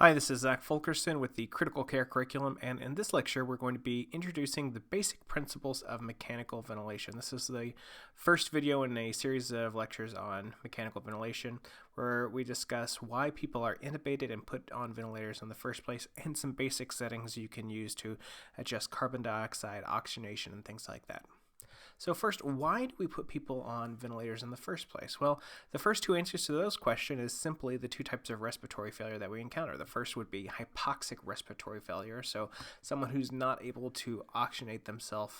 Hi, this is Zach Fulkerson with the Critical Care Curriculum, and in this lecture we're going to be introducing the basic principles of mechanical ventilation. This is the first video in a series of lectures on mechanical ventilation, where we discuss why people are intubated and put on ventilators in the first place, and some basic settings you can use to adjust carbon dioxide, oxygenation, and things like that. So first, why do we put people on ventilators in the first place? Well, the first two answers to those questions is simply the two types of respiratory failure that we encounter. The first would be hypoxic respiratory failure, so someone who's not able to oxygenate themselves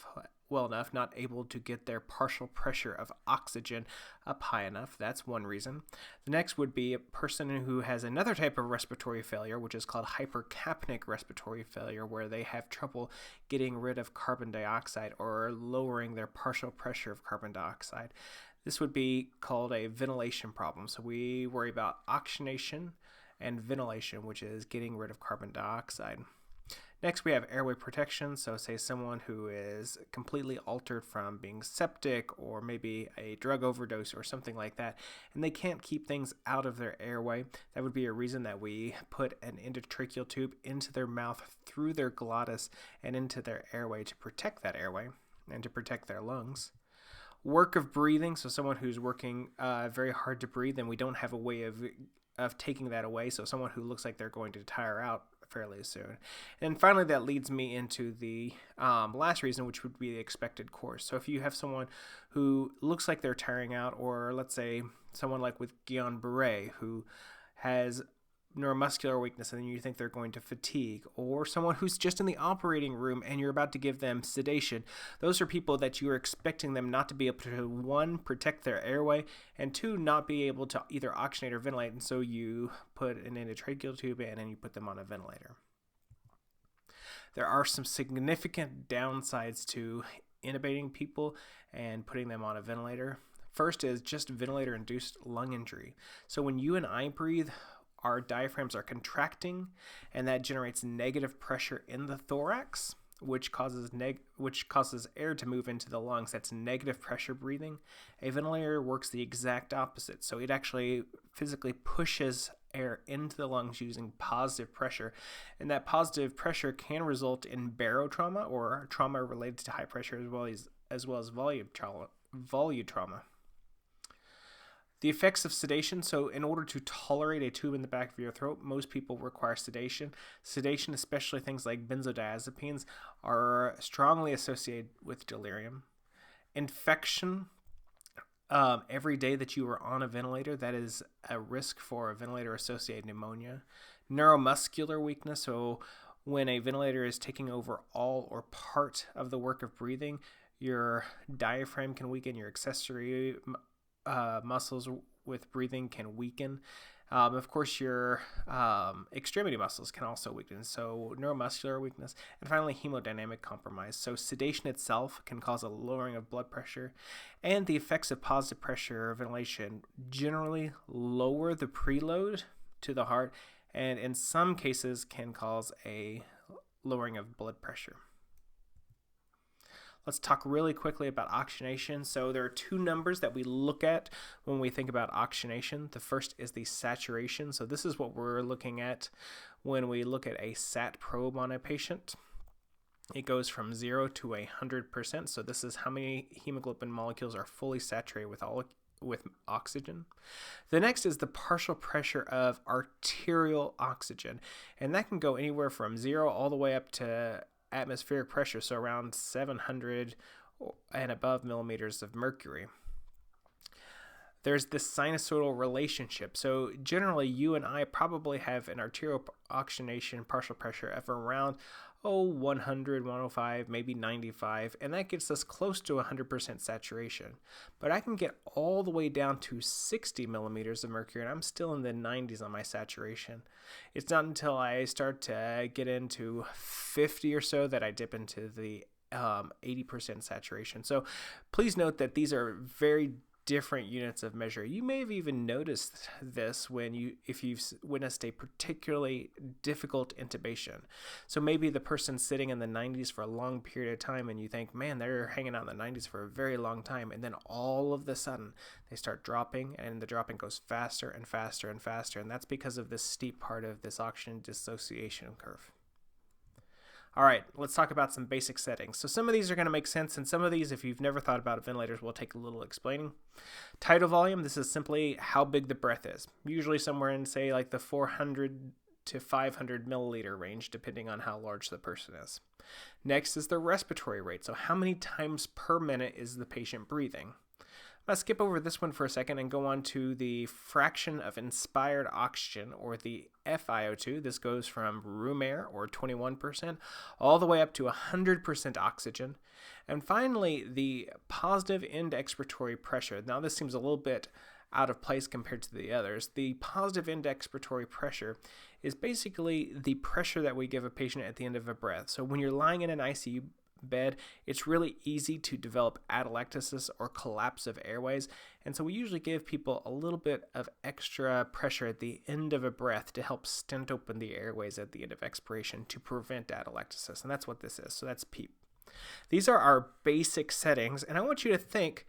well enough, not able to get their partial pressure of oxygen up high enough. That's one reason. The next would be a person who has another type of respiratory failure, which is called hypercapnic respiratory failure, where they have trouble getting rid of carbon dioxide or lowering their partial pressure of carbon dioxide. This would be called a ventilation problem. So we worry about oxygenation and ventilation, which is getting rid of carbon dioxide. Next, we have airway protection. So say someone who is completely altered from being septic or maybe a drug overdose or something like that, and they can't keep things out of their airway. That would be a reason that we put an endotracheal tube into their mouth through their glottis and into their airway to protect that airway and to protect their lungs. Work of breathing, so someone who's working very hard to breathe and we don't have a way of taking that away, so someone who looks like they're going to tire out fairly soon. And finally, that leads me into the last reason, which would be the expected course. So if you have someone who looks like they're tiring out, or let's say someone like with Guillain-Barré who has neuromuscular weakness and then you think they're going to fatigue, or someone who's just in the operating room and you're about to give them sedation, those are people that you are expecting them not to be able to, one, protect their airway, and two, not be able to either oxygenate or ventilate, and so you put an endotracheal tube in and you put them on a ventilator. There are some significant downsides to intubating people and putting them on a ventilator. First is just ventilator-induced lung injury. So when you and I breathe, our diaphragms are contracting, and that generates negative pressure in the thorax, which causes air to move into the lungs. That's negative pressure breathing. A ventilator works the exact opposite. So it actually physically pushes air into the lungs using positive pressure, and that positive pressure can result in barotrauma, or trauma related to high pressure, as well as volume trauma. The effects of sedation. So in order to tolerate a tube in the back of your throat, most people require sedation. Sedation, especially things like benzodiazepines, are strongly associated with delirium. Infection. Every day that you are on a ventilator, that is a risk for a ventilator-associated pneumonia. Neuromuscular weakness. So when a ventilator is taking over all or part of the work of breathing, your diaphragm can weaken, your accessory muscles with breathing can weaken. Of course, your extremity muscles can also weaken, so neuromuscular weakness. And finally, hemodynamic compromise. So sedation itself can cause a lowering of blood pressure, and the effects of positive pressure ventilation generally lower the preload to the heart, and in some cases can cause a lowering of blood pressure. Let's talk really quickly about oxygenation. So there are two numbers that we look at when we think about oxygenation. The first is the saturation. So this is what we're looking at when we look at a sat probe on a patient. It goes from 0 to 100%. So this is how many hemoglobin molecules are fully saturated with oxygen. The next is the partial pressure of arterial oxygen, and that can go anywhere from 0 all the way up to atmospheric pressure, so around 700 and above millimeters of mercury. There's this sinusoidal relationship. So generally, you and I probably have an arterial oxygenation partial pressure of around 100, 105, maybe 95, and that gets us close to 100% saturation. But I can get all the way down to 60 millimeters of mercury, and I'm still in the 90s on my saturation. It's not until I start to get into 50 or so that I dip into the 80% saturation. So please note that these are very different units of measure. You may have even noticed this if you've witnessed a particularly difficult intubation. So maybe the person's sitting in the 90s for a long period of time and you think, man, they're hanging out in the 90s for a very long time, and then all of a sudden they start dropping, and the dropping goes faster and faster and faster, and that's because of this steep part of this oxygen dissociation curve. All right, let's talk about some basic settings. So some of these are going to make sense, and some of these, if you've never thought about ventilators, will take a little explaining. Tidal volume, this is simply how big the breath is. Usually somewhere in, say, like the 400 to 500 milliliter range, depending on how large the person is. Next is the respiratory rate. So how many times per minute is the patient breathing? I'm going to skip over this one for a second and go on to the fraction of inspired oxygen, or the FiO2. This goes from room air, or 21%, all the way up to 100% oxygen. And finally, the positive end expiratory pressure. Now, this seems a little bit out of place compared to the others. The positive end expiratory pressure is basically the pressure that we give a patient at the end of a breath. So when you're lying in an ICU bed, it's really easy to develop atelectasis or collapse of airways, and so we usually give people a little bit of extra pressure at the end of a breath to help stent open the airways at the end of expiration to prevent atelectasis, and that's what this is. So that's PEEP. These are our basic settings, and I want you to think,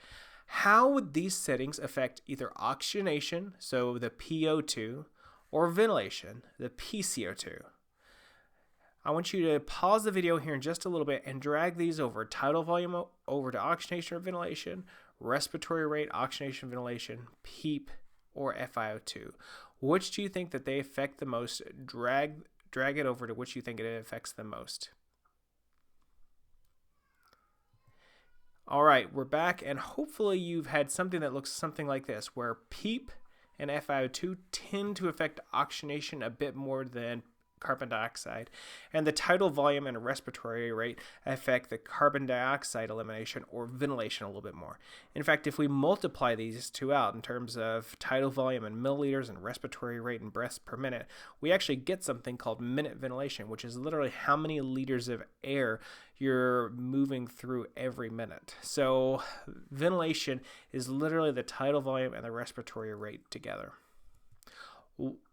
how would these settings affect either oxygenation, so the PO2, or ventilation, the PCO2? I want you to pause the video here in just a little bit and drag these over: tidal volume over to oxygenation or ventilation, respiratory rate, oxygenation, ventilation, PEEP, or FiO2. Which do you think that they affect the most? Drag it over to which you think it affects the most. All right, we're back, and hopefully you've had something that looks something like this, where PEEP and FiO2 tend to affect oxygenation a bit more than carbon dioxide, and the tidal volume and respiratory rate affect the carbon dioxide elimination or ventilation a little bit more. In fact, if we multiply these two out in terms of tidal volume in milliliters and respiratory rate in breaths per minute, we actually get something called minute ventilation, which is literally how many liters of air you're moving through every minute. So ventilation is literally the tidal volume and the respiratory rate together.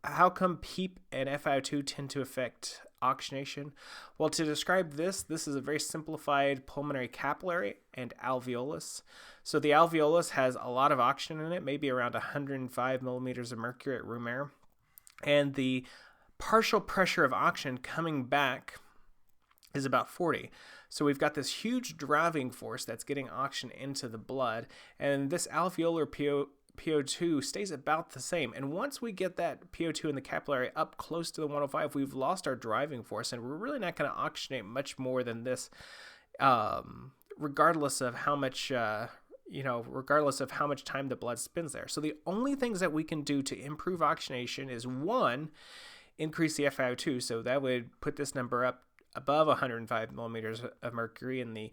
How come PEEP and FiO2 tend to affect oxygenation? Well, to describe this is a very simplified pulmonary capillary and alveolus. So the alveolus has a lot of oxygen in it, maybe around 105 millimeters of mercury at room air. And the partial pressure of oxygen coming back is about 40. So we've got this huge driving force that's getting oxygen into the blood, and this alveolar PO2 stays about the same. And once we get that PO2 in the capillary up close to the 105, we've lost our driving force, and we're really not going to oxygenate much more than this, regardless of how much time the blood spends there. So the only things that we can do to improve oxygenation is, one, increase the FiO2. So that would put this number up above 105 millimeters of mercury in the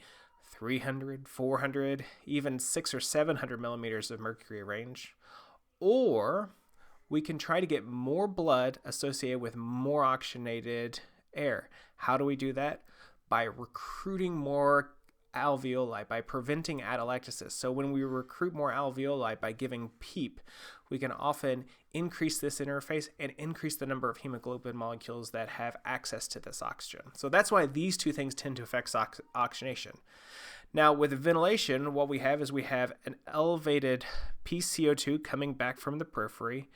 300, 400, even 600 or 700 millimeters of mercury range. Or we can try to get more blood associated with more oxygenated air. How do we do that? By recruiting more alveoli, by preventing atelectasis. So when we recruit more alveoli by giving PEEP, we can often increase this interface and increase the number of hemoglobin molecules that have access to this oxygen. So that's why these two things tend to affect oxygenation. Now, with ventilation, what we have is we have an elevated PCO2 coming back from the periphery,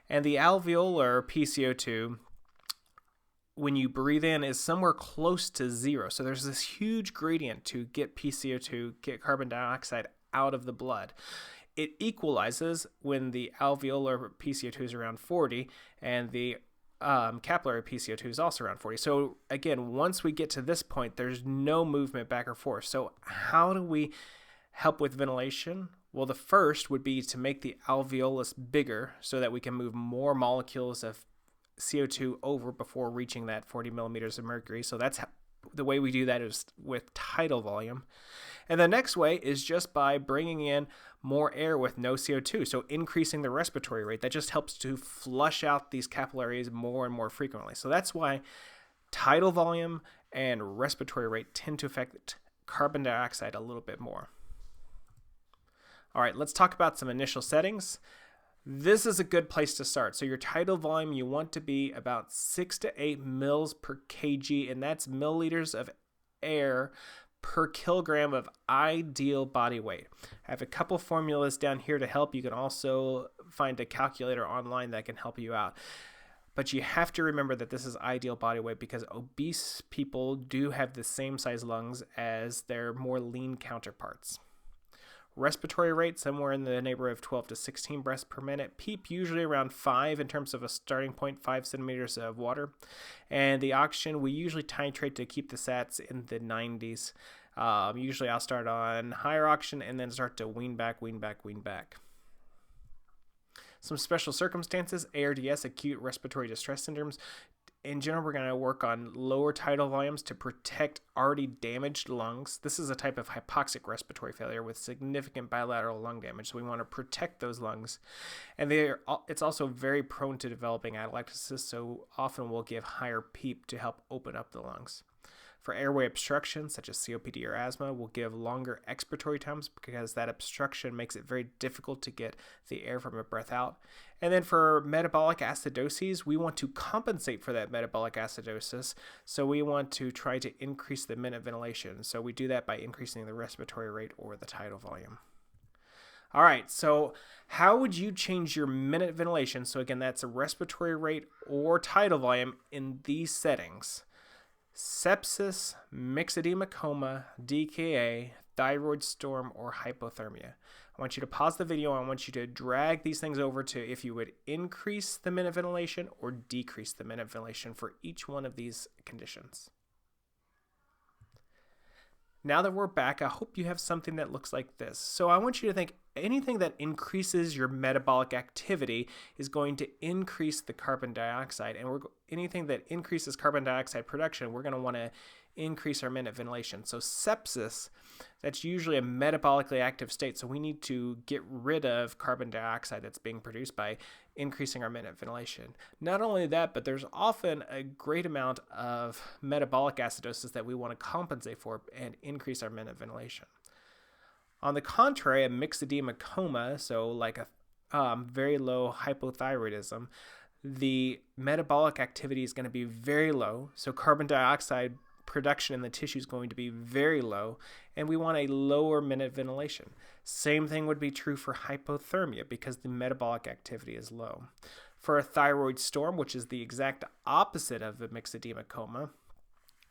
and the alveolar PCO2, when you breathe in, is somewhere close to zero. So there's this huge gradient to get PCO2, get carbon dioxide out of the blood. It equalizes when the alveolar PCO2 is around 40, and the capillary PCO2 is also around 40. So again, once we get to this point, there's no movement back or forth. So how do we help with ventilation? Well, the first would be to make the alveolus bigger so that we can move more molecules of CO2 over before reaching that 40 millimeters of mercury. So that's the way we do that is with tidal volume. And the next way is just by bringing in more air with no CO2, so increasing the respiratory rate. That just helps to flush out these capillaries more and more frequently. So that's why tidal volume and respiratory rate tend to affect carbon dioxide a little bit more. All right, let's talk about some initial settings. This is a good place to start. So your tidal volume, you want to be about 6 to 8 mils per kg, and that's milliliters of air per kilogram of ideal body weight. I have a couple formulas down here to help. You can also find a calculator online that can help you out. But you have to remember that this is ideal body weight because obese people do have the same size lungs as their more lean counterparts. Respiratory rate, somewhere in the neighborhood of 12 to 16 breaths per minute. PEEP, usually around 5 in terms of a starting point, 5 centimeters of water. And the oxygen, we usually titrate to keep the sats in the 90s. Usually I'll start on higher oxygen and then start to wean back. Some special circumstances, ARDS, acute respiratory distress syndromes. In general, we're going to work on lower tidal volumes to protect already damaged lungs. This is a type of hypoxic respiratory failure with significant bilateral lung damage, so we want to protect those lungs. And it's also very prone to developing atelectasis, so often we'll give higher PEEP to help open up the lungs. For airway obstruction, such as COPD or asthma, we'll give longer expiratory times because that obstruction makes it very difficult to get the air from a breath out. And then for metabolic acidoses, we want to compensate for that metabolic acidosis. So we want to try to increase the minute ventilation. So we do that by increasing the respiratory rate or the tidal volume. All right, so how would you change your minute ventilation? So again, that's a respiratory rate or tidal volume in these settings. Sepsis, myxedema coma, DKA, thyroid storm, or hypothermia. I want you to pause the video. I want you to drag these things over to if you would increase the minute ventilation or decrease the minute ventilation for each one of these conditions. Now that we're back, I hope you have something that looks like this. So I want you to think anything that increases your metabolic activity is going to increase the carbon dioxide, and anything that increases carbon dioxide production, we're going to want to increase our minute ventilation. So sepsis, that's usually a metabolically active state, so we need to get rid of carbon dioxide that's being produced by increasing our minute ventilation. Not only that, but there's often a great amount of metabolic acidosis that we want to compensate for and increase our minute ventilation. On the contrary, a myxedema coma, so like a very low hypothyroidism, the metabolic activity is going to be very low, so carbon dioxide production in the tissue is going to be very low, and we want a lower minute ventilation. Same thing would be true for hypothermia because the metabolic activity is low. For a thyroid storm, which is the exact opposite of a myxedema coma,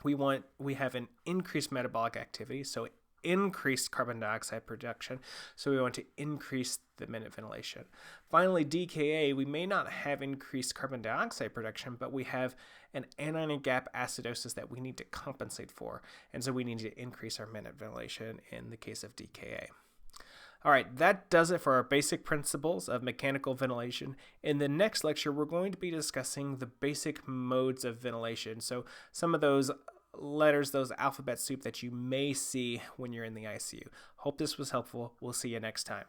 we have an increased metabolic activity, so increased carbon dioxide production, so we want to increase the minute ventilation. Finally, DKA, we may not have increased carbon dioxide production, but we have an anion gap acidosis that we need to compensate for, and so we need to increase our minute ventilation in the case of DKA. All right, that does it for our basic principles of mechanical ventilation. In the next lecture, we're going to be discussing the basic modes of ventilation, so some of those letters, those alphabet soup that you may see when you're in the ICU. Hope this was helpful. We'll see you next time.